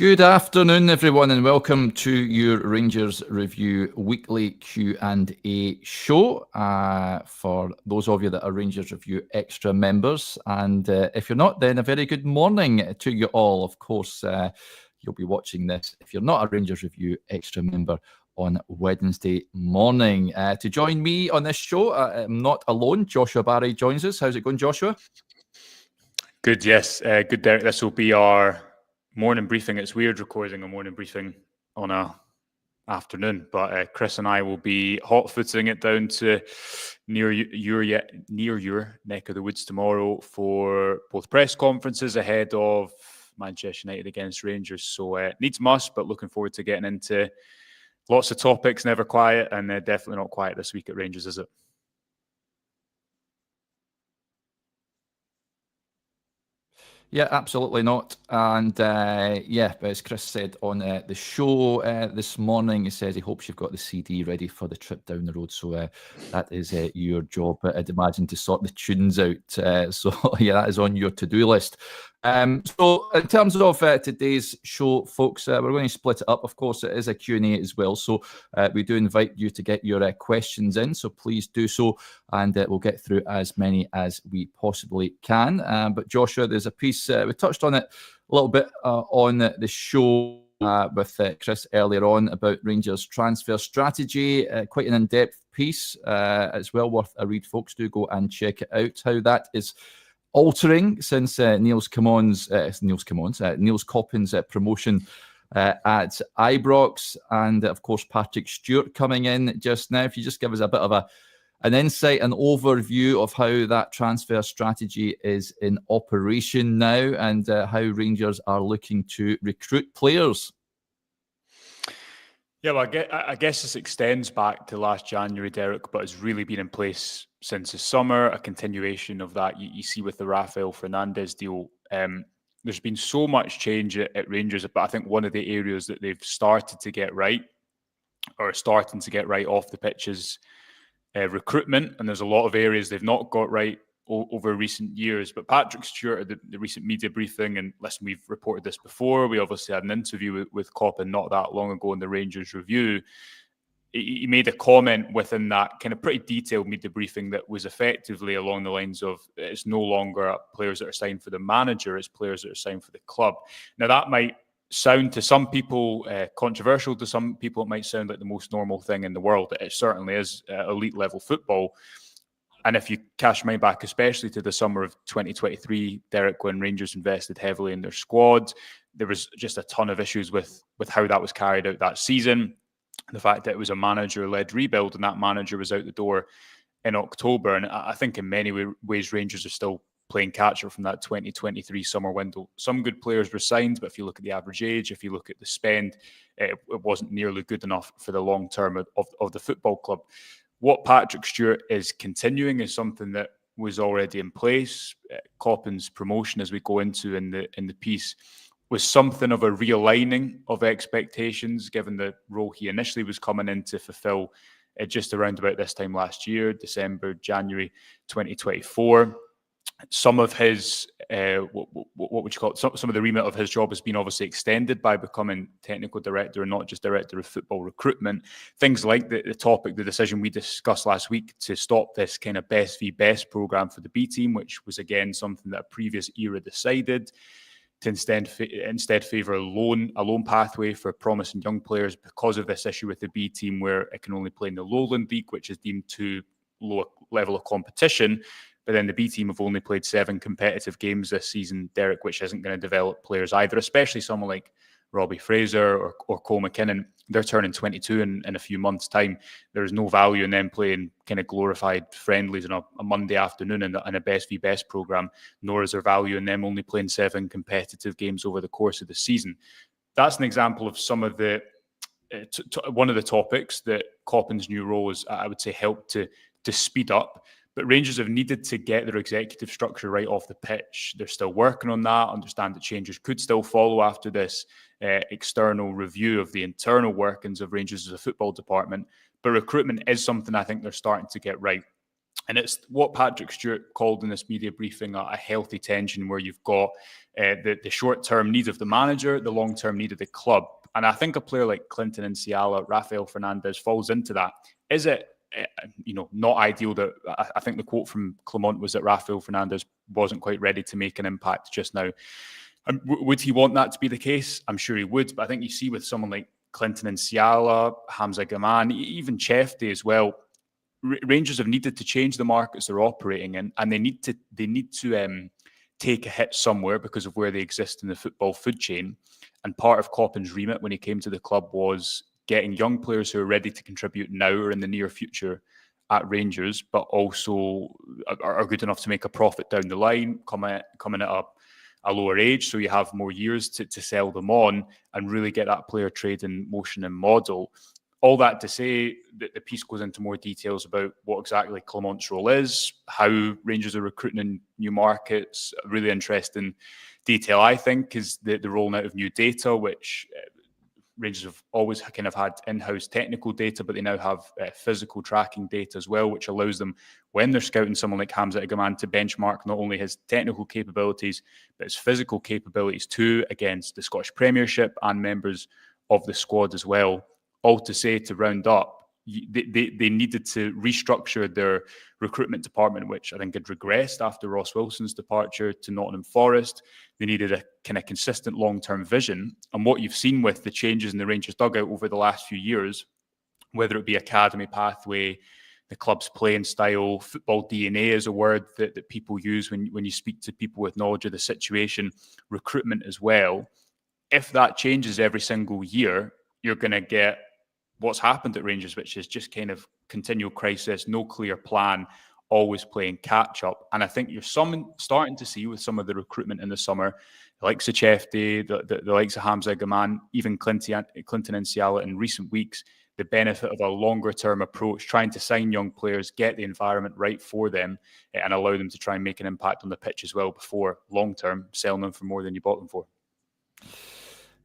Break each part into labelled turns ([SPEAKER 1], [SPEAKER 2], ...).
[SPEAKER 1] Good afternoon, everyone, and welcome to your Rangers Review weekly Q&A show. For those of you that are Rangers Review Extra members, and if you're not, then a very good morning to you all. Of course, you'll be watching this if you're not a Rangers Review Extra member on Wednesday morning. To join me on this show, I'm not alone. Joshua Barry joins us. How's it going, Joshua?
[SPEAKER 2] Good, yes. Good, Derek. This will be our morning briefing. It's weird recording a morning briefing on a afternoon, but Chris and I will be hot-footing it down to near your neck of the woods tomorrow for both press conferences ahead of Manchester United against Rangers. So needs must, but looking forward to getting into lots of topics, never quiet, and definitely not quiet this week at Rangers, is it?
[SPEAKER 1] Yeah, absolutely not. And as Chris said on the show this morning, he says he hopes you've got the CD ready for the trip down the road. So that is your job, I'd imagine, to sort the tunes out. So yeah, that is on your to-do list. So in terms of today's show, folks, we're going to split it up. Of course, it is a Q&A as well. So we do invite you to get your questions in. So please do so, and we'll get through as many as we possibly can. But Joshua, there's a piece, we touched on it a little bit on the show with Chris earlier on about Rangers transfer strategy. Quite an in-depth piece. It's well worth a read, folks. Do go and check it out, how that is altering since Niels Coppin's promotion at Ibrox, and of course Patrick Stewart coming in just now. If you just give us a bit of an insight, an overview of how that transfer strategy is in operation now, and how Rangers are looking to recruit players.
[SPEAKER 2] Yeah, well, I guess this extends back to last January, Derek, but has really been in place since the summer, a continuation of that you see with the Rafael Fernandes deal. There's been so much change at Rangers, but I think one of the areas that they've started to get right, or starting to get right off the pitch, is recruitment, and there's a lot of areas they've not got right over recent years. But Patrick Stewart at the recent media briefing, and listen, we've reported this before, we obviously had an interview with Coppin not that long ago in the Rangers Review. He made a comment within that kind of pretty detailed media briefing that was effectively along the lines of, it's no longer players that are signed for the manager, it's players that are signed for the club. Now that might sound to some people controversial, to some people it might sound like the most normal thing in the world. It certainly is elite level football. And if you cast your mind back, especially to the summer of 2023, Derek, when Rangers invested heavily in their squad, there was just a ton of issues with how that was carried out that season. The fact that it was a manager-led rebuild, and that manager was out the door in October. And I think in many ways, Rangers are still playing catch-up from that 2023 summer window. Some good players were signed, but if you look at the average age, if you look at the spend, it wasn't nearly good enough for the long term of the football club. What Patrick Stewart is continuing is something that was already in place. Coppin's promotion, as we go into in the piece, was something of a realigning of expectations, given the role he initially was coming in to fulfill just around about this time last year, December, January 2024. Some of his, what would you call it? Some of the remit of his job has been obviously extended by becoming technical director and not just director of football recruitment. Things like the decision we discussed last week to stop this kind of best v best program for the B team, which was again something that a previous era decided, to instead favour a loan pathway for promising young players because of this issue with the B team, where it can only play in the Lowland League, which is deemed too low a level of competition. But then the B team have only played 7 competitive games this season, Derek, which isn't going to develop players either, especially someone like Robbie Fraser or Cole McKinnon. They're turning 22 in a few months' time. There's no value in them playing kind of glorified friendlies on a Monday afternoon in a best v best program, nor is there value in them only playing 7 competitive games over the course of the season. That's an example of some of the one of the topics that Coppin's new role is, I would say, helped to speed up. But Rangers have needed to get their executive structure right off the pitch. They're still working on that. Understand that changes could still follow after this external review of the internal workings of Rangers as a football department. But recruitment is something I think they're starting to get right. And it's what Patrick Stewart called in this media briefing a healthy tension, where you've got the short-term needs of the manager, the long-term need of the club. And I think a player like Clinton Nsiala, Rafael Fernandes falls into that. Is it, not ideal that I think the quote from Clement was that Rafael Fernandes wasn't quite ready to make an impact just now. Would he want that to be the case? I'm sure he would. But I think you see with someone like Clinton Nsiala, Hamza Gaman, even Chefty as well, Rangers have needed to change the markets they're operating in, and they need to take a hit somewhere because of where they exist in the football food chain. And part of Coppen's remit when he came to the club was getting young players who are ready to contribute now or in the near future at Rangers, but also are good enough to make a profit down the line, coming at a lower age, so you have more years to sell them on and really get that player trade in motion and model. All that to say that the piece goes into more details about what exactly Clement's role is, how Rangers are recruiting in new markets. A really interesting detail, I think, is the rolling out of new data, which Rangers have always kind of had in-house technical data, but they now have physical tracking data as well, which allows them, when they're scouting someone like Hamza Gaman, to benchmark not only his technical capabilities, but his physical capabilities too, against the Scottish Premiership and members of the squad as well. All to say, to round up, they needed to restructure their recruitment department, which I think had regressed after Ross Wilson's departure to Nottingham Forest. They needed a kind of consistent long-term vision. And what you've seen with the changes in the Rangers dugout over the last few years, whether it be academy pathway, the club's playing style, football DNA is a word that people use when you speak to people with knowledge of the situation, recruitment as well. If that changes every single year, you're going to get what's happened at Rangers, which is just kind of continual crisis, no clear plan, always playing catch up. And I think you're starting to see with some of the recruitment in the summer, the likes of Chefty, the likes of Hamza Gaman, even Clinton Nsiala in recent weeks, the benefit of a longer term approach, trying to sign young players, get the environment right for them, and allow them to try and make an impact on the pitch as well before long term selling them for more than you bought them for.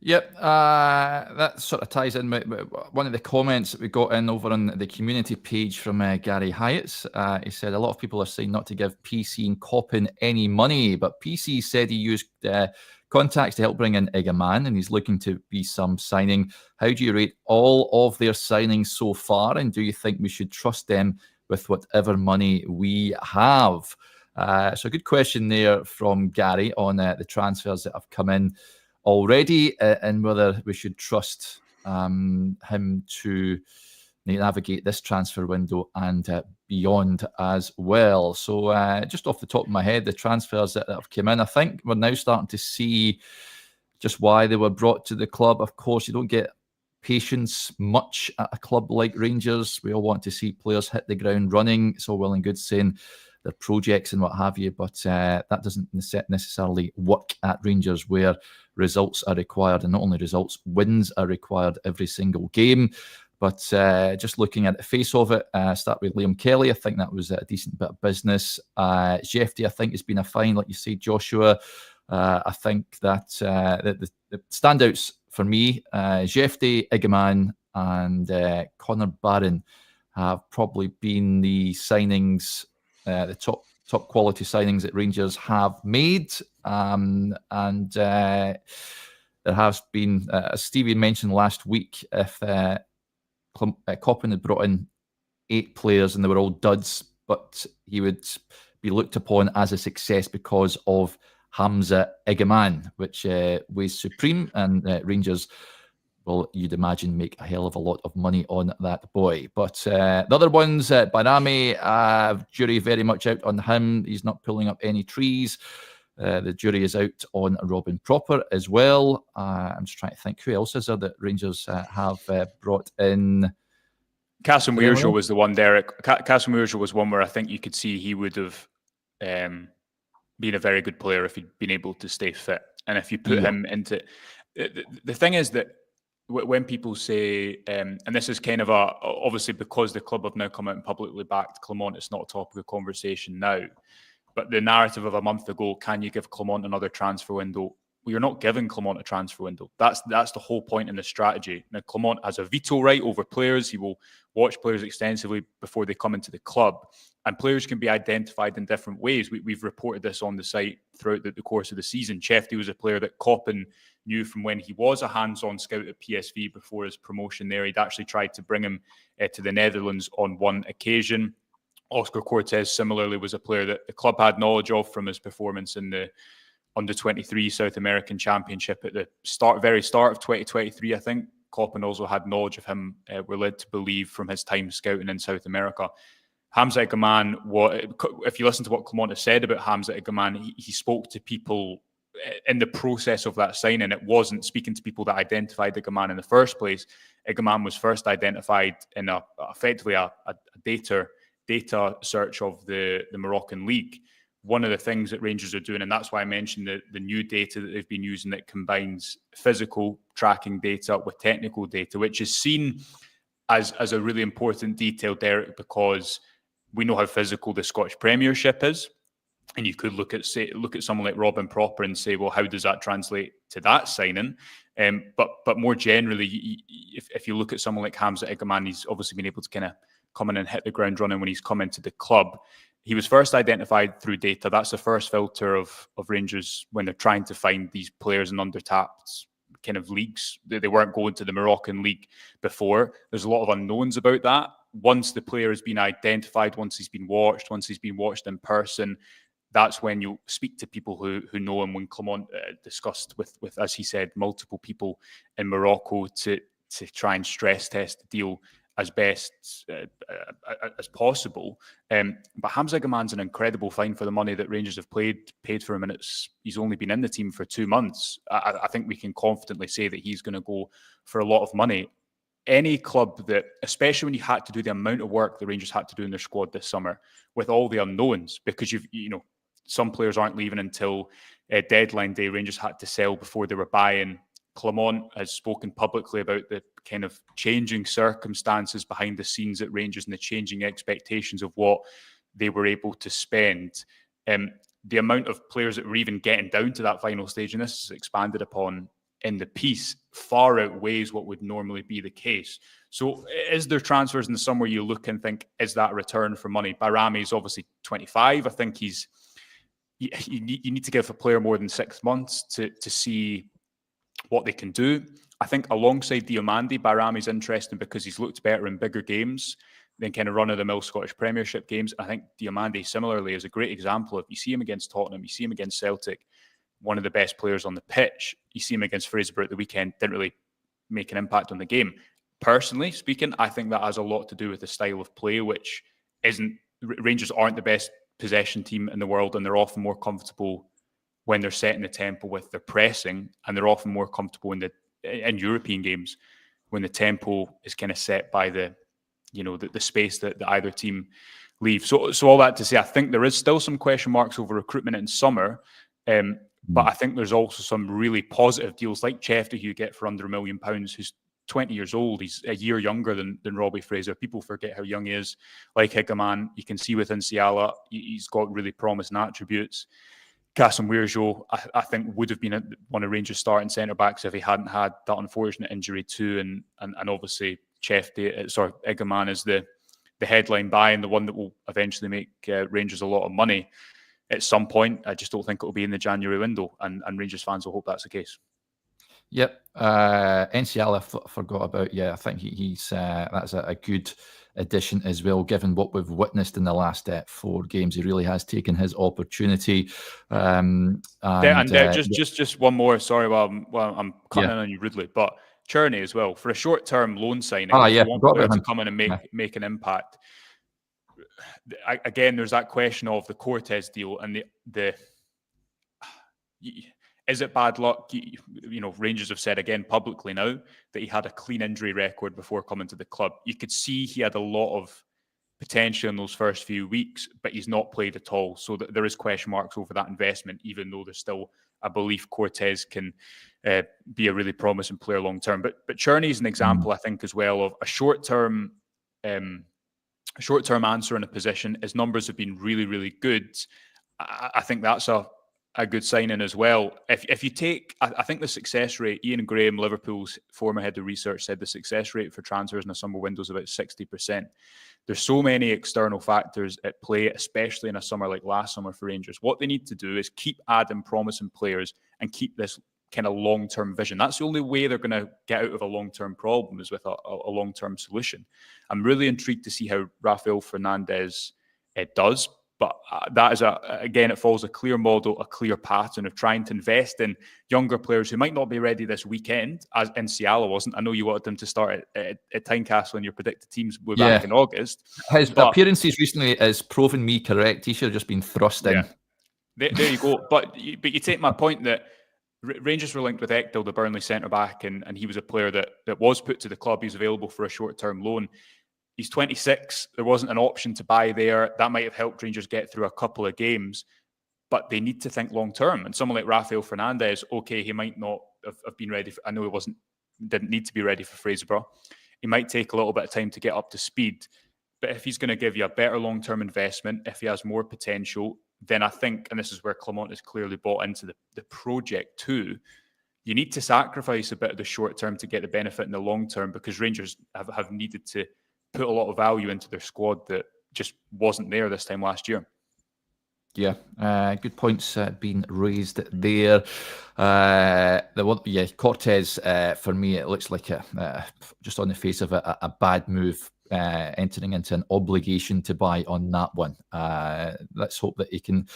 [SPEAKER 1] Yep, that sort of ties in with one of the comments that we got in over on the community page from Gary Hyatt's. He said a lot of people are saying not to give PC and Coppin any money, but PC said he used contacts to help bring in Egaman, and he's looking to be some signing. How do you rate all of their signings so far, and do you think we should trust them with whatever money we have? So a good question there from Gary on the transfers that have come in already, and whether we should trust him to navigate this transfer window and beyond as well. So just off the top of my head, the transfers that have come in, I think we're now starting to see just why they were brought to the club. Of course, you don't get patience much at a club like Rangers. We all want to see players hit the ground running. It's all well and good saying their projects and what have you, but that doesn't necessarily work at Rangers, where results are required, and not only results, wins are required every single game. But just looking at the face of it, start with Liam Kelly. I think that was a decent bit of business. Jefty, I think, has been a fine, like you say, Joshua. I think that the standouts for me, Jefty, Igaman, and Connor Barron have probably been the signings, the top quality signings that Rangers have made. And there has been, as Stevie mentioned last week, if Coppin had brought in 8 players and they were all duds, but he would be looked upon as a success because of Hamza Egaman, which weighs supreme, and Rangers, well, you'd imagine, make a hell of a lot of money on that boy. But the other ones, Barami, jury very much out on him. He's not pulling up any trees. The jury is out on Robin Proper as well. I'm just trying to think who else is there that Rangers have brought in.
[SPEAKER 2] Casemiro was the one, Derek. Casemiro was one where I think you could see he would have been a very good player if he'd been able to stay fit. And if you put him into... The thing is that when people say, and this is kind of obviously because the club have now come out and publicly backed Clement, it's not a topic of conversation now. But the narrative of a month ago, can you give Clement another transfer window, Well, you're not giving Clement a transfer window. That's the whole point in the strategy. Now, Clement has a veto right over players. He will watch players extensively before they come into the club. And players can be identified in different ways. We've reported this on the site throughout the course of the season. Chefty was a player that Koppen knew from when he was a hands-on scout at PSV before his promotion there. He'd actually tried to bring him to the Netherlands on one occasion. Oscar Cortez, similarly, was a player that the club had knowledge of from his performance in the Under-23 South American Championship at the very start of 2023, I think. Koppen also had knowledge of him, we're led to believe, from his time scouting in South America. Hamza Egaman, if you listen to what Clement has said about Hamza Egaman, he spoke to people in the process of that signing. It wasn't speaking to people that identified Egaman in the first place. Egaman was first identified in effectively a data search of the Moroccan league. One of the things that Rangers are doing, and that's why I mentioned the new data that they've been using that combines physical tracking data with technical data, which is seen as a really important detail, Derek, because we know how physical the Scottish Premiership is. And you could look at someone like Robin Proper and say, well, how does that translate to that signing? But more generally, if you look at someone like Hamza Egaman, he's obviously been able to kind of come in and hit the ground running when he's come into the club. He was first identified through data. That's the first filter of Rangers when they're trying to find these players in under-tapped kind of leagues. They weren't going to the Moroccan league before. There's a lot of unknowns about that. Once the player has been identified, once he's been watched in person, that's when you speak to people who know him. When Clement discussed with, as he said, multiple people in Morocco to try and stress test the deal as best as possible. But Hamza Egaman's an incredible find for the money that Rangers have paid for him, and he's only been in the team for 2 months. I think we can confidently say that he's going to go for a lot of money. Any club that, especially when you had to do the amount of work the Rangers had to do in their squad this summer, with all the unknowns, because some players aren't leaving until deadline day. Rangers had to sell before they were buying. Clement has spoken publicly about the kind of changing circumstances behind the scenes at Rangers and the changing expectations of what they were able to spend. The amount of players that were even getting down to that final stage, and this is expanded upon in the piece, far outweighs what would normally be the case. So is there transfers in the summer you look and think, is that a return for money? Bayrami is obviously 25. I think you need to give a player more than 6 months to see what they can do. I think alongside Diomande, Bayrami's interesting because he's looked better in bigger games than kind of run-of-the-mill Scottish Premiership games. I think Diomande similarly is a great example of, you see him against Tottenham, you see him against Celtic, one of the best players on the pitch. You see him against Fraserburgh at the weekend, didn't really make an impact on the game. Personally speaking, I think that has a lot to do with the style of play, which Rangers aren't the best possession team in the world, and they're often more comfortable when they're setting the tempo with their pressing, and they're often more comfortable in European games when the tempo is kind of set by the space that either team leaves. So all that to say, I think there is still some question marks over recruitment in summer, but I think there's also some really positive deals like Chefty, who you get for under £1 million, who's 20 years old. He's a year younger than Robbie Fraser. People forget how young he is. Like Egaman, you can see with Nsiala, he's got really promising attributes. Kassim Weirjo, I think, would have been one of Rangers' starting centre-backs if he hadn't had that unfortunate injury too. And obviously, Egaman is the headline buy and the one that will eventually make Rangers a lot of money at some point. I just don't think it will be in the January window, and Rangers fans will hope that's the case.
[SPEAKER 1] Yep. Nsiala I forgot about. Yeah, I think he's that's a good addition as well, given what we've witnessed in the last 4 games. He really has taken his opportunity.
[SPEAKER 2] Just one more. Sorry, I'm cutting in on you rudely, but Cherney as well, for a short-term loan signing. If you want player to come in and make an impact. Again, there's that question of the Cortez deal and the is it bad luck? Rangers have said again publicly now that he had a clean injury record before coming to the club. You could see he had a lot of potential in those first few weeks, but he's not played at all. So there is question marks over that investment, even though there's still a belief Cortez can be a really promising player long term. But Cherney is an example, I think, as well of a short-term answer in a position. His numbers have been really, really good. I think that's a a good signing as well. If you take, I think the success rate, Ian Graham, Liverpool's former head of research, said the success rate for transfers in a summer window is about 60%. There's so many external factors at play, especially in a summer like last summer for Rangers. What they need to do is keep adding promising players and keep this kind of long-term vision. That's the only way they're going to get out of a long-term problem, is with a long-term solution. I'm really intrigued to see how Rafael Fernandes does. But that is, again, it follows a clear model, a clear pattern of trying to invest in younger players who might not be ready this weekend, as Nsiala wasn't. I know you wanted them to start at Tynecastle in your predicted teams way back in August.
[SPEAKER 1] His appearances recently has proven me correct. He should have just been thrust in.
[SPEAKER 2] There you go. But you take my point that Rangers were linked with Ekdal, the Burnley centre-back, and he was a player that was put to the club. He was available for a short-term loan. He's 26. There wasn't an option to buy there. That might have helped Rangers get through a couple of games, but they need to think long-term. And someone like Rafael Fernandes, okay, he might not have been ready. I know he didn't need to be ready for Fraserburgh. He might take a little bit of time to get up to speed. But if he's going to give you a better long-term investment, if he has more potential, then I think, and this is where Clement has clearly bought into the project too, you need to sacrifice a bit of the short-term to get the benefit in the long-term, because Rangers have needed to put a lot of value into their squad that just wasn't there this time last year.
[SPEAKER 1] Yeah, good points being raised there. Cortez, for me, it looks like just on the face of it, a bad move, entering into an obligation to buy on that one. Let's hope that he can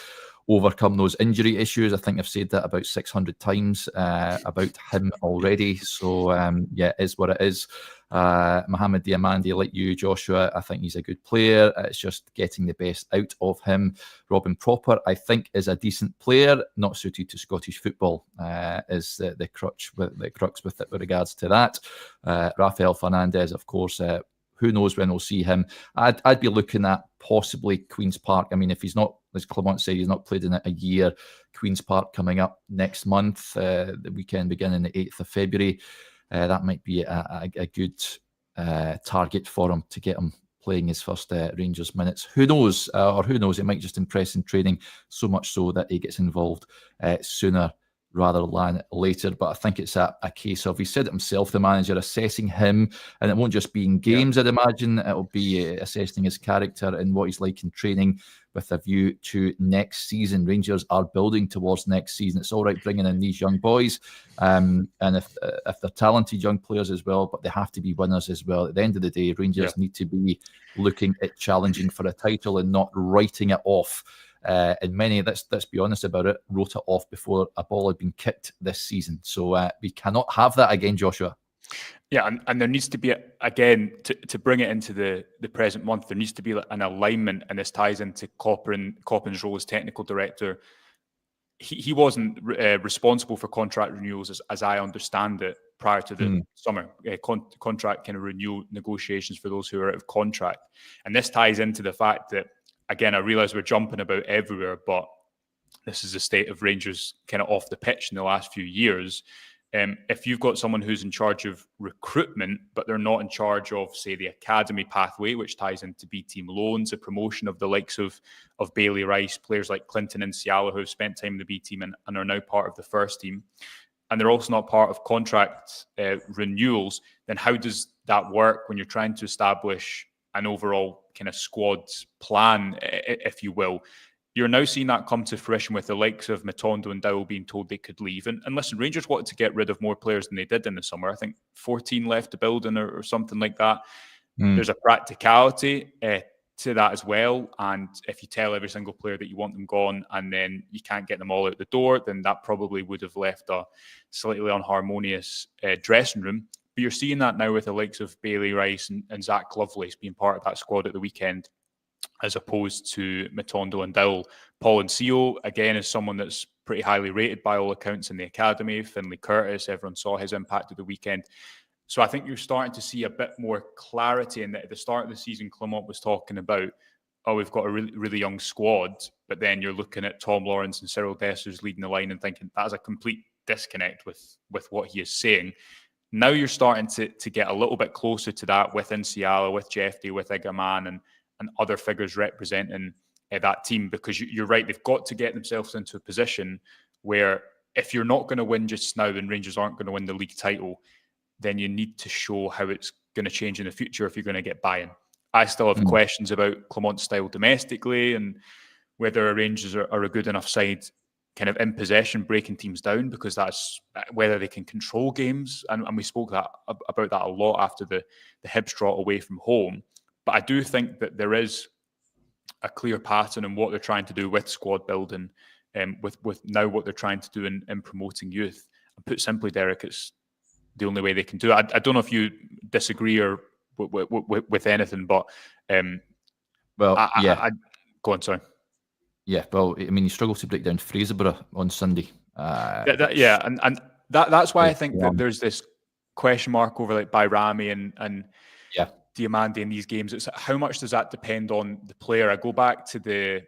[SPEAKER 1] overcome those injury issues. I think I've said that about 600 times about him already. So, it is what it is. Mohamed Diamandi, like you, Joshua, I think he's a good player. It's just getting the best out of him. Robin Propper, I think, is a decent player, not suited to Scottish football, is the crux with it with regards to that. Rafael Fernandes, of course, who knows when we'll see him. I'd be looking at possibly Queen's Park. I mean, if he's not, as Clement said, he's not played in it a year. Queen's Park coming up next month, the weekend beginning the 8th of February. That might be a good target for him to get him playing his first Rangers minutes. Who knows? It might just impress in training, so much so that he gets involved sooner rather than later. But I think it's a case of, he said it himself, the manager assessing him, and it won't just be in games, I'd imagine. It'll be assessing his character and what he's like in training, with a view to next season. Rangers are building towards next season. It's all right bringing in these young boys, and if they're talented young players as well, but they have to be winners as well. At the end of the day, Rangers need to be looking at challenging for a title and not writing it off. And many, let's be honest about it, wrote it off before a ball had been kicked this season. So we cannot have that again, Joshua.
[SPEAKER 2] Yeah, and there needs to be, again, to bring it into the present month, there needs to be an alignment, and this ties into Coppen's role as technical director. He wasn't responsible for contract renewals, as I understand it, prior to the summer. Contract kind of renewal negotiations for those who are out of contract. And this ties into the fact that, again, I realise we're jumping about everywhere, but this is the state of Rangers kind of off the pitch in the last few years. If you've got someone who's in charge of recruitment, but they're not in charge of, say, the academy pathway, which ties into B-team loans, the promotion of the likes of Bailey Rice, players like Clinton Nsiala, who have spent time in the B-team and are now part of the first team, and they're also not part of contract renewals, then how does that work when you're trying to establish an overall kind of squad plan, if you will? You're now seeing that come to fruition with the likes of Matondo and Dowell being told they could leave. And listen, Rangers wanted to get rid of more players than they did in the summer. I think 14 left the building or something like that. There's a practicality to that as well. And if you tell every single player that you want them gone and then you can't get them all out the door, then that probably would have left a slightly unharmonious dressing room. But you're seeing that now with the likes of Bailey Rice and Zach Lovelace being part of that squad at the weekend, as opposed to Matondo and Dowell. Paul Ncio, again, is someone that's pretty highly rated by all accounts in the academy. Finlay Curtis, everyone saw his impact at the weekend. So I think you're starting to see a bit more clarity. And at the start of the season, Clement was talking about, we've got a really, really young squad, but then you're looking at Tom Lawrence and Cyril Dessers leading the line and thinking that's a complete disconnect with what he is saying. Now you're starting to get a little bit closer to that with Nsiala, with Jeffrey, with Igaman, and other figures representing that team, because you're right, they've got to get themselves into a position where if you're not going to win just now and Rangers aren't going to win the league title, then you need to show how it's going to change in the future if you're going to get buy-in. I still have questions about Clement's style domestically and whether Rangers are a good enough side kind of in possession, breaking teams down, because that's whether they can control games. And we spoke about that a lot after the Hibs draw away from home. But I do think that there is a clear pattern in what they're trying to do with squad building, with now what they're trying to do in promoting youth. And put simply, Derek, it's the only way they can do it. I don't know if you disagree or with anything, but
[SPEAKER 1] well,
[SPEAKER 2] go on, sorry.
[SPEAKER 1] Yeah, well, I mean, you struggle to break down Fraserburgh on Sunday.
[SPEAKER 2] And that's why I think that there's this question mark over like Bayrami and Diomande in these games. It's how much does that depend on the player? I go back to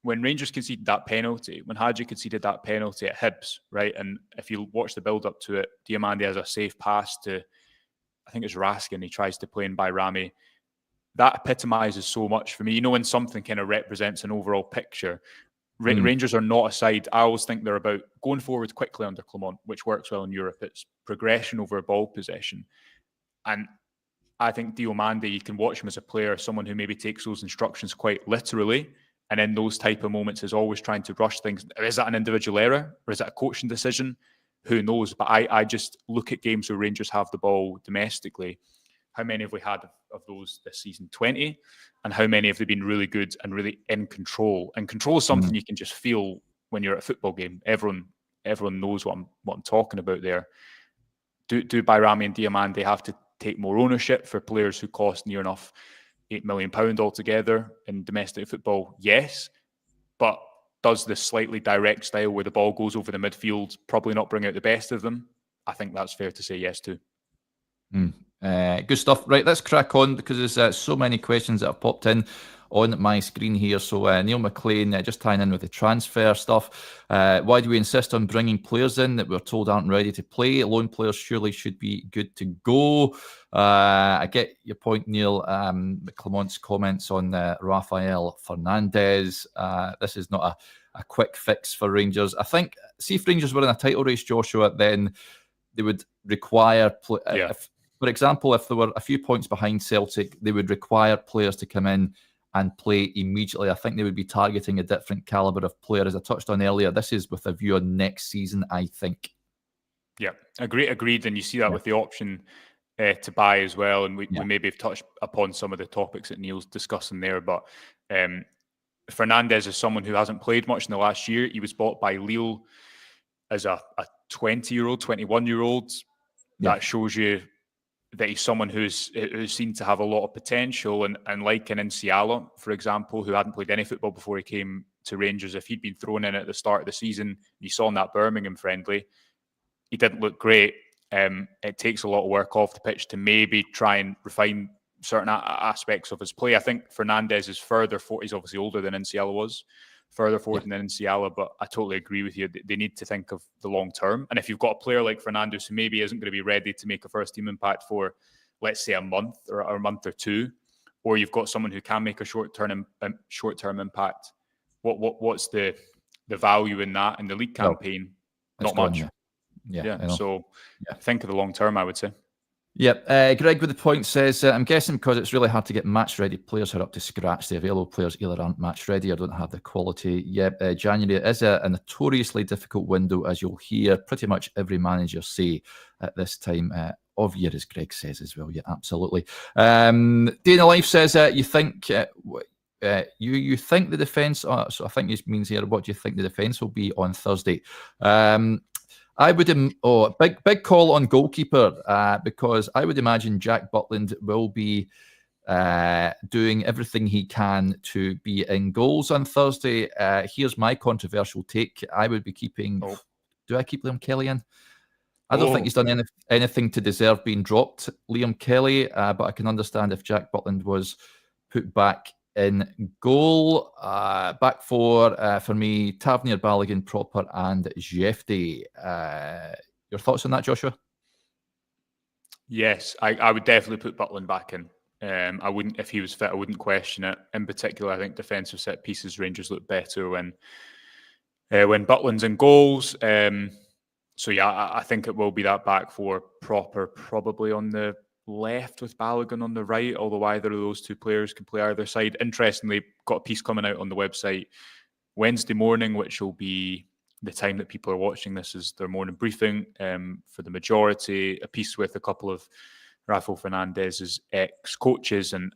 [SPEAKER 2] when Rangers conceded that penalty, when Hadji conceded that penalty at Hibs, right? And if you watch the build-up to it, Diomande has a safe pass to, I think it's Raskin, he tries to play in Bayrami. That epitomises so much for me. You know, when something kind of represents an overall picture, Rangers are not a side. I always think they're about going forward quickly under Clement, which works well in Europe. It's progression over ball possession. And I think Diomande, you can watch him as a player, someone who maybe takes those instructions quite literally. And in those type of moments is always trying to rush things. Is that an individual error or is that a coaching decision? Who knows? But I just look at games where Rangers have the ball domestically. How many have we had of those this season? 20. And how many have they been really good and really in control? And control is something you can just feel when you're at a football game. Everyone knows what I'm talking about there. Do Bayrami and Diomande have to take more ownership for players who cost near enough £8 million altogether in domestic football? Yes. But does this slightly direct style where the ball goes over the midfield probably not bring out the best of them? I think that's fair to say yes to.
[SPEAKER 1] Good stuff. Right, let's crack on because there's so many questions that have popped in on my screen here. So Neil McLean, just tying in with the transfer stuff. Why do we insist on bringing players in that we're told aren't ready to play? Loan players surely should be good to go. I get your point, Neil. Clement's comments on Rafael Fernandes. This is not a quick fix for Rangers. I think, see if Rangers were in a title race, Joshua, then they would require... For example, if there were a few points behind Celtic, they would require players to come in and play immediately. I think they would be targeting a different calibre of player. As I touched on earlier, this is with a view on next season, I think.
[SPEAKER 2] Yeah, agreed. And you see that with the option to buy as well. And we maybe have touched upon some of the topics that Neil's discussing there. But Fernandes is someone who hasn't played much in the last year. He was bought by Lille as a 20-year-old, 21-year-old. That shows you that he's someone who's seen to have a lot of potential. And like an Nsiala, for example, who hadn't played any football before he came to Rangers, if he'd been thrown in at the start of the season, you saw in that Birmingham friendly, he didn't look great. It takes a lot of work off the pitch to maybe try and refine certain aspects of his play. I think Fernandes is further forward. He's obviously older than Nsiala was, further forward than Nsiala, but I totally agree with you. They need to think of the long term. And if you've got a player like Fernandes who maybe isn't going to be ready to make a first team impact for, let's say, a month or two, or you've got someone who can make a short term impact, what's the value in that in the league campaign? Not much. So think of the long term, I would say.
[SPEAKER 1] Yep. Greg with the point says, I'm guessing because it's really hard to get match-ready players who are up to scratch. The available players either aren't match-ready or don't have the quality. Yep. January is a notoriously difficult window, as you'll hear pretty much every manager say at this time of year, as Greg says as well. Yeah, absolutely. Dana Life says, you think... you think the defence... so I think this means here, what do you think the defence will be on Thursday? I would big call on goalkeeper because I would imagine Jack Butland will be doing everything he can to be in goals on Thursday. Here's my controversial take. I would be keeping... Do I keep Liam Kelly in? I don't think he's done anything to deserve being dropped, Liam Kelly, but I can understand if Jack Butland was put back in goal. Back for me, Tavernier, Balogun, Proper and Jefte. Your thoughts on that, Joshua?
[SPEAKER 2] Yes, I would definitely put Butland back in. I wouldn't, if he was fit, I wouldn't question it. In particular, I think defensive set pieces, Rangers look better when Butland's in goals. So yeah, I think it will be that back four proper, probably on the left with Balogun on the right, although either of those two players can play either side. Interestingly, got a piece coming out on the website Wednesday morning, which will be the time that people are watching this is their morning briefing for the majority, a piece with a couple of Rafael Fernandes's ex-coaches, and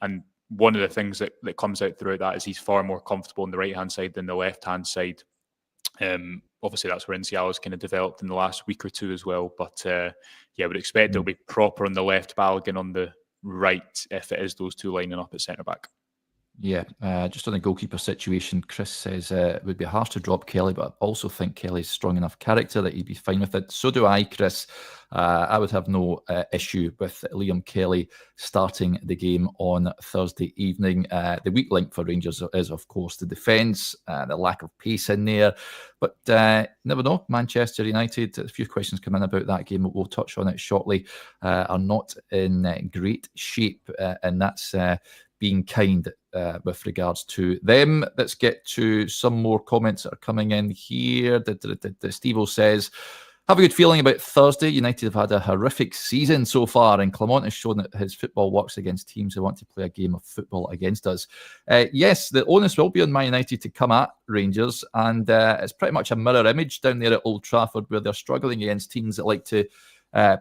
[SPEAKER 2] one of the things that comes out throughout that is he's far more comfortable on the right-hand side than the left-hand side. Obviously, that's where Encialo's kind of developed in the last week or two as well. But yeah, would expect it'll be proper on the left, Balogun on the right, if it is those two lining up at centre-back.
[SPEAKER 1] Yeah, just on the goalkeeper situation, Chris says it would be harsh to drop Kelly, but I also think Kelly's strong enough character that he'd be fine with it. So do I, Chris. I would have no issue with Liam Kelly starting the game on Thursday evening. The weak link for Rangers is, of course, the defence, the lack of pace in there. But never know, Manchester United, a few questions come in about that game, but we'll touch on it shortly, are not in great shape, and that's being kind with regards to them. Let's get to some more comments that are coming in here. Steve-O says, have a good feeling about Thursday. United have had a horrific season so far, and Clement has shown that his football works against teams who want to play a game of football against us. Yes, the onus will be on Man United to come at Rangers, and it's pretty much a mirror image down there at Old Trafford where they're struggling against teams that like to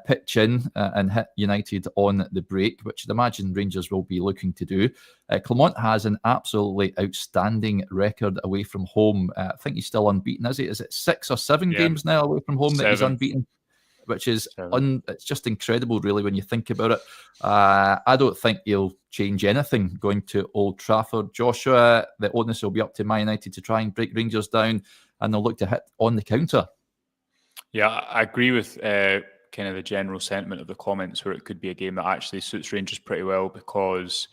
[SPEAKER 1] pitch in and hit United on the break, which I'd imagine Rangers will be looking to do. Clement has an absolutely outstanding record away from home. I think he's still unbeaten, is he? Is it 6 or 7 games now away from home that he's unbeaten? Which is it's just incredible, really, when you think about it. I don't think he'll change anything going to Old Trafford. Joshua, the onus will be up to Man United to try and break Rangers down, and they'll look to hit on the counter.
[SPEAKER 2] Yeah, I agree with kind of the general sentiment of the comments, where it could be a game that actually suits Rangers pretty well, because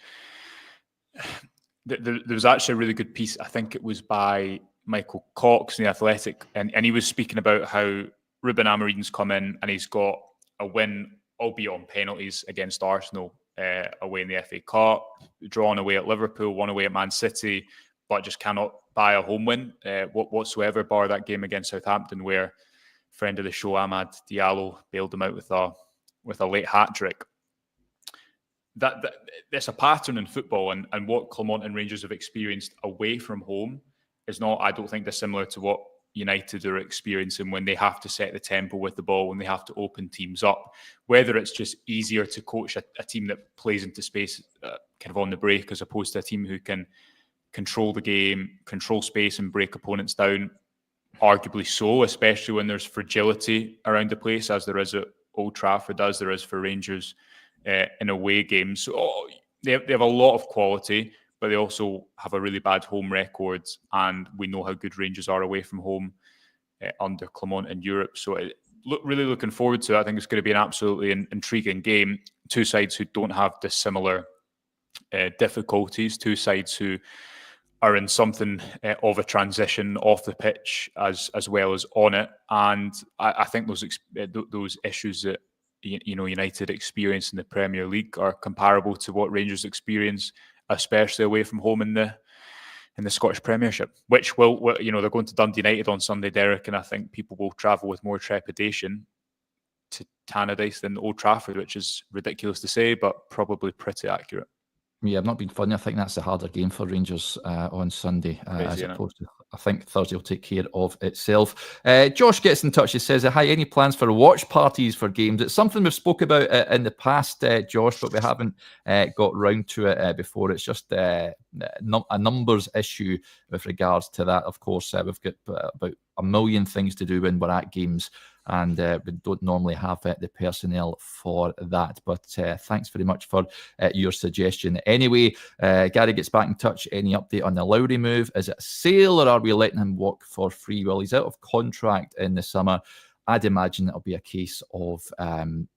[SPEAKER 2] there was actually a really good piece, I think it was by Michael Cox in The Athletic, and he was speaking about how Ruben Amorim's come in and he's got a win, albeit on penalties, against Arsenal away in the FA Cup, drawn away at Liverpool, one away at Man City, but just cannot buy a home win whatsoever, bar that game against Southampton where friend of the show, Amad Diallo, bailed them out with a late hat-trick. There's a pattern in football, and what Clement and Rangers have experienced away from home is not, I don't think, dissimilar to what United are experiencing when they have to set the tempo with the ball, when they have to open teams up. Whether it's just easier to coach a team that plays into space kind of on the break, as opposed to a team who can control the game, control space and break opponents down, arguably so, especially when there's fragility around the place, as there is at Old Trafford, as there is for Rangers in away games. So they have a lot of quality, but they also have a really bad home record, and we know how good Rangers are away from home under Clement in Europe. So really looking forward to it. I think it's going to be an absolutely intriguing game. Two sides who don't have dissimilar difficulties, two sides who are in something of a transition off the pitch as well as on it, and I think those issues that United experience in the Premier League are comparable to what Rangers experience, especially away from home in the Scottish Premiership. Which will they're going to Dundee United on Sunday, Derek, and I think people will travel with more trepidation to Tannadice than Old Trafford, which is ridiculous to say, but probably pretty accurate.
[SPEAKER 1] Yeah, I've not been funny. I think that's the harder game for Rangers on Sunday, as opposed to, I think Thursday will take care of itself. Josh gets in touch. He says, hi, any plans for watch parties for games? It's something we've spoke about in the past, Josh, but we haven't got round to it before. It's just a numbers issue with regards to that. Of course, we've got about a million things to do when we're at games, and we don't normally have the personnel for that. But thanks very much for your suggestion. Anyway, Gary gets back in touch. Any update on the Lowry move? Is it a sale, or are we letting him walk for free? Well, he's out of contract in the summer. I'd imagine it'll be a case of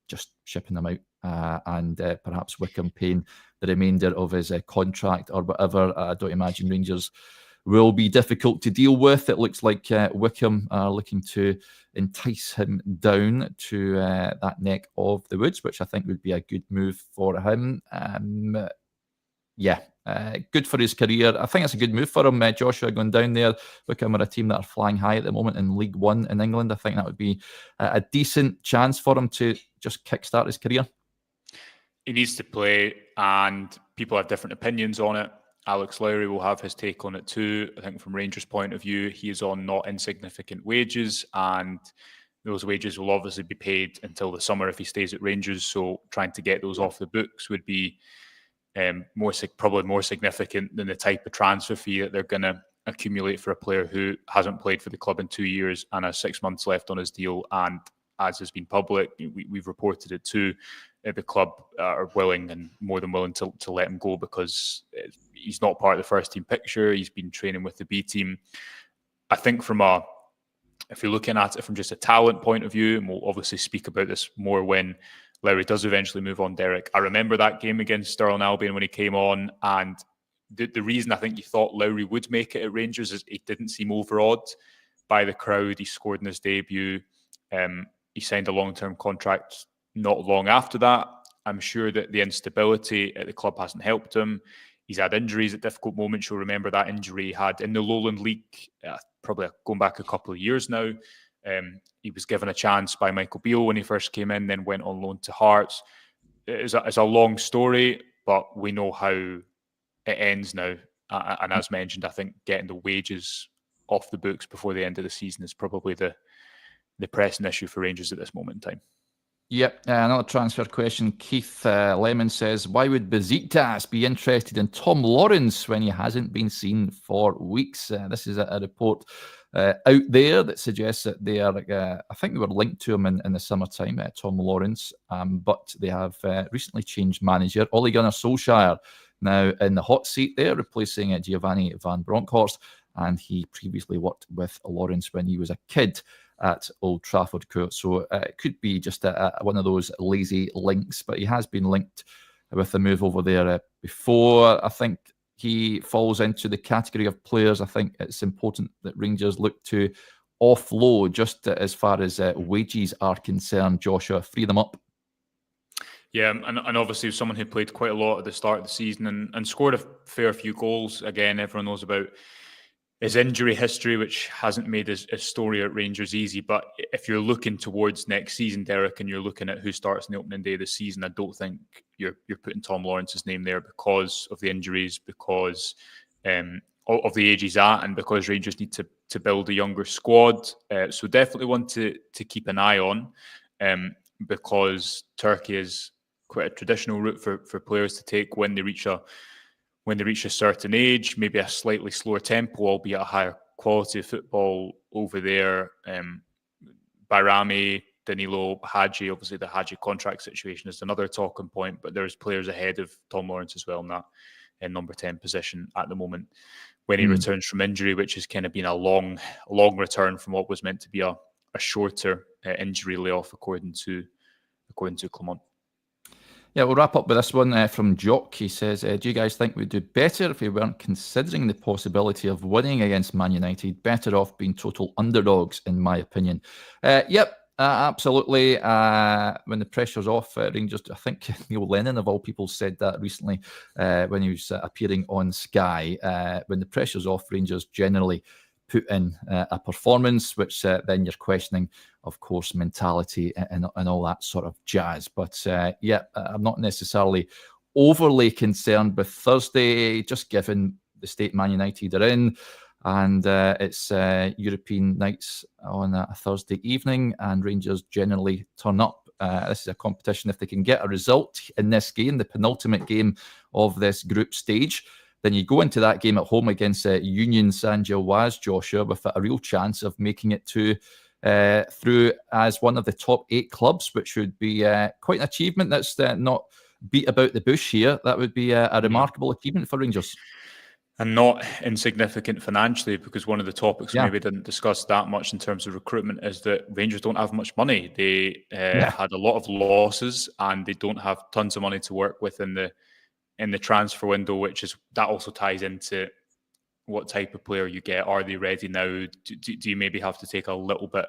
[SPEAKER 1] just shipping him out and perhaps Wickham paying the remainder of his contract or whatever. I don't imagine Rangers will be difficult to deal with. It looks like Wickham are looking to entice him down to that neck of the woods, which I think would be a good move for him. yeah, good for his career. I think it's a good move for him, Joshua, going down there. Look, we're a team that are flying high at the moment in League One in England. I think that would be a decent chance for him to just kickstart his career.
[SPEAKER 2] He needs to play, and people have different opinions on it. Alex Lowry will have his take on it too. I think from Rangers' point of view, he is on not insignificant wages, and those wages will obviously be paid until the summer if he stays at Rangers. So trying to get those off the books would be probably more significant than the type of transfer fee that they're going to accumulate for a player who hasn't played for the club in 2 years and has 6 months left on his deal. And as has been public, we've reported it too, the club are willing and more than willing to let him go because he's not part of the first team picture. He's been training with the B team. I think if you're looking at it from just a talent point of view, and we'll obviously speak about this more when Lowry does eventually move on, Derek. I remember that game against Stirling Albion when he came on, and the reason I think you thought Lowry would make it at Rangers is he didn't seem overawed by the crowd. He scored in his debut. He signed a long-term contract not long after that. I'm sure that the instability at the club hasn't helped him. He's had injuries at difficult moments. You'll remember that injury he had in the Lowland League, probably going back a couple of years now. He was given a chance by Michael Beale when he first came in, then went on loan to Hearts. It's a long story, but we know how it ends now. And as mentioned, I think getting the wages off the books before the end of the season is probably the pressing issue for Rangers at this moment in time.
[SPEAKER 1] Yep, another transfer question. Keith Lemon says, why would Besiktas be interested in Tom Lawrence when he hasn't been seen for weeks? This is a report out there that suggests that they are, I think they were linked to him in the summertime, Tom Lawrence, but they have recently changed manager. Ole Gunnar Solskjaer now in the hot seat there, replacing Giovanni van Bronckhorst, and he previously worked with Lawrence when he was a kid at Old Trafford. So it could be just one of those lazy links, but he has been linked with the move over there before. I think he falls into the category of players I think it's important that Rangers look to offload just as far as wages are concerned. Joshua, free them up.
[SPEAKER 2] Yeah, and obviously someone who played quite a lot at the start of the season and scored a fair few goals. Again, everyone knows about his injury history, which hasn't made his story at Rangers easy. But if you're looking towards next season, Derek, and you're looking at who starts in the opening day of the season, I don't think you're putting Tom Lawrence's name there because of the injuries, because of the age he's at, and because Rangers need to build a younger squad. So definitely one to keep an eye on, because Turkey is quite a traditional route for players to take when they reach a certain age, maybe a slightly slower tempo, albeit a higher quality of football over there. Bayrami, Danilo, Hadji, obviously the Hadji contract situation is another talking point, but there's players ahead of Tom Lawrence as well in that number 10 position at the moment when he returns from injury, which has kind of been a long return from what was meant to be a shorter injury layoff, according to Clement.
[SPEAKER 1] Yeah, we'll wrap up with this one from Jock. He says, do you guys think we'd do better if we weren't considering the possibility of winning against Man United? Better off being total underdogs, in my opinion. Yep, absolutely. When the pressure's off, Rangers, I think Neil Lennon, of all people, said that recently when he was appearing on Sky. When the pressure's off, Rangers generally put in a performance, which then you're questioning, of course, mentality and all that sort of jazz. But yeah, I'm not necessarily overly concerned with Thursday, just given the state Man United are in. And it's European nights on a Thursday evening, and Rangers generally turn up. This is a competition. If they can get a result in this game, the penultimate game of this group stage, then you go into that game at home against Union Saint-Gilloise, Joshua, with a real chance of making it through as one of the top 8 clubs, which would be quite an achievement. That's not beat about the bush here. That would be a remarkable achievement for Rangers. And
[SPEAKER 2] not insignificant financially, because one of the topics we maybe didn't discuss that much in terms of recruitment is that Rangers don't have much money. They had a lot of losses, and they don't have tons of money to work with in the transfer window, that also ties into what type of player you get. Are they ready now? Do you maybe have to take a little bit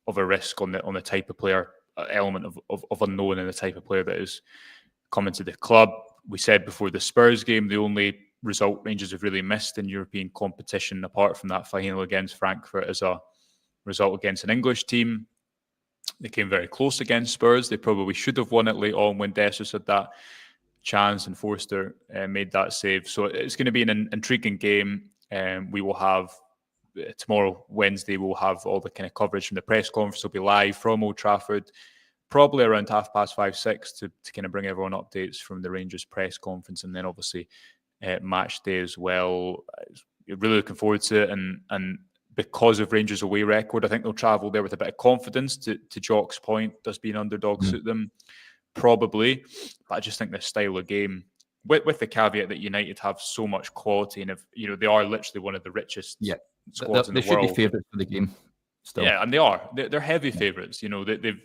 [SPEAKER 2] of a risk on the type of player, element of unknown, and the type of player that is coming to the club? we said before the Spurs game, the only result Rangers have really missed in European competition, apart from that final against Frankfurt, is a result against an English team. They came very close against Spurs. They probably should have won it late on when Dessers had that chance and Forster made that save. So it's going to be an intriguing game. We will have tomorrow, Wednesday, we'll have all the kind of coverage from the press conference. Will be live from Old Trafford, probably around 5:30, 6 to kind of bring everyone updates from the Rangers press conference, and then obviously match day as well. Really looking forward to it, and because of Rangers' away record, I think they'll travel there with a bit of confidence. To Jock's point, does being underdog suit them? Probably, but I just think this style of game, with the caveat that United have so much quality, and if they are literally one of the richest squads in the world. They
[SPEAKER 1] should be favourites for the game. Still.
[SPEAKER 2] Yeah, and they are. They're heavy favourites. They've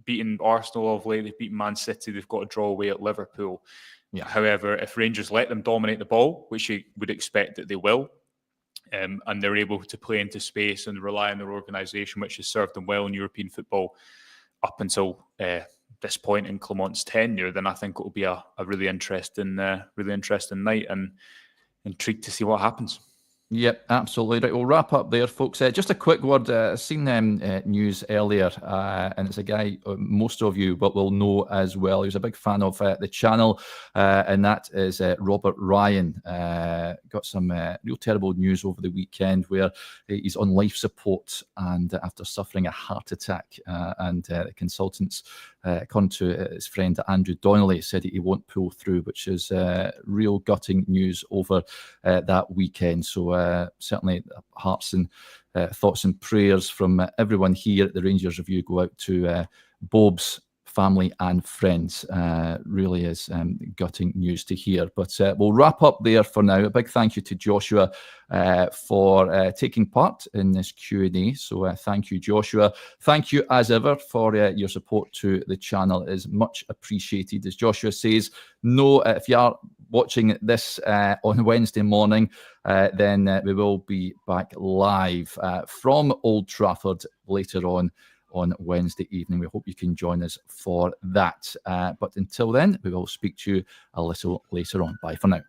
[SPEAKER 2] beaten Arsenal of late. They've beaten Man City. They've got a draw away at Liverpool. Yeah. However, if Rangers let them dominate the ball, which you would expect that they will, and they're able to play into space and rely on their organisation, which has served them well in European football up until this point in Clement's tenure, then I think it will be a really interesting night, and intrigued to see what happens.
[SPEAKER 1] Yep, absolutely. Right, we'll wrap up there, folks. Just a quick word. I've seen news earlier, and it's a guy most of you will know as well. He was a big fan of the channel, and that is Robert Ryan. Got some real terrible news over the weekend where he's on life support, and after suffering a heart attack, and the consultants, according to his friend Andrew Donnelly, said he won't pull through, which is real gutting news over that weekend. So certainly hearts and thoughts and prayers from everyone here at the Rangers Review go out to Bob's family and friends. Really is gutting news to hear. But we'll wrap up there for now. A big thank you to Joshua for taking part in this Q&A. So thank you, Joshua. Thank you, as ever, for your support to the channel. It is much appreciated. As Joshua says, if you are watching this on Wednesday morning, then we will be back live from Old Trafford later on Wednesday evening. We hope you can join us for that. But until then, we will speak to you a little later on. Bye for now.